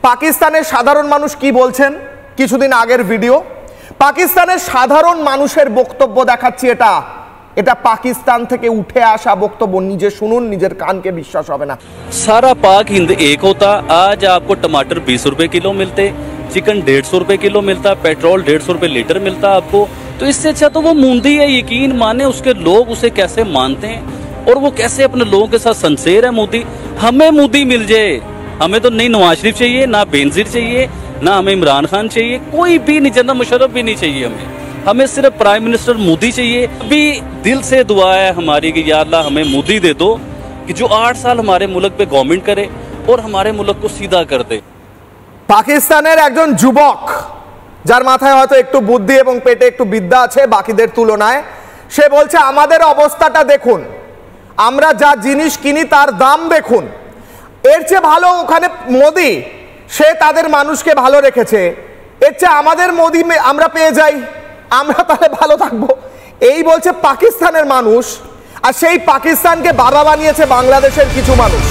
পাকিস্তানের সাধারণ মানুষ কি বলছেন কিছুদিন আগের ভিডিও, পাকিস্তানের সাধারণ মানুষের বক্তব্য দেখাচ্ছি। এটা পাকিস্তান থেকে উঠে আসা বক্তব্য, নিজে শুনুন, নিজের কানকে বিশ্বাস হবে না। सारा पाक हिंद एक होता, आज आपको टमाटर 20 रुपए किलो मिलते, चिकन 150 रुपए किलो मिलता, पेट्रोल 150 रुपए लीटर मिलता आपको। तो इससे अच्छा तो वो मूंदी है, यकीन माने उसके लोग उसे कैसे मानते हैं और वो कैसे अपने लोगों के साथ संसेर है मोदी। हमें मोदी मिल जाए, हमें तो नहीं नवाज शरीफ चाहिए, ना बेनजीर चाहिए, ना हमें इमरान खान चाहिए, कोई भी नहीं, जनरल मुशर्रफ भी नहीं चाहिए हमें सिर्फ प्राइम मिनिस्टर मोदी चाहिए। अभी दिल से दुआ है हमारी कि या अल्लाह हमें मोदी दे दो कि जो 8 साल हमारे मुल्क पे गवर्नमेंट करे और हमारे मुल्क को सीधा कर दे। পাকিস্তানের একজন যুবক যার মাথায় হয়তো একটু বুদ্ধি এবং পেটে একটু বিদ্যা আছে বাকিদের তুলনায়, সে বলছে আমাদের অবস্থাটা দেখুন, আমরা যা জিনিস কিনি তার দাম দেখুন, এর চেয়ে ভালো ওখানে মোদি, সে তাদের মানুষকে ভালো রেখেছে, এর চেয়ে আমাদের মোদি আমরা পেয়ে যাই, আমরা তাহলে ভালো থাকবো, এই বলছে পাকিস্তানের মানুষ। আর সেই পাকিস্তানকে বাবা বানিয়েছে বাংলাদেশের কিছু মানুষ।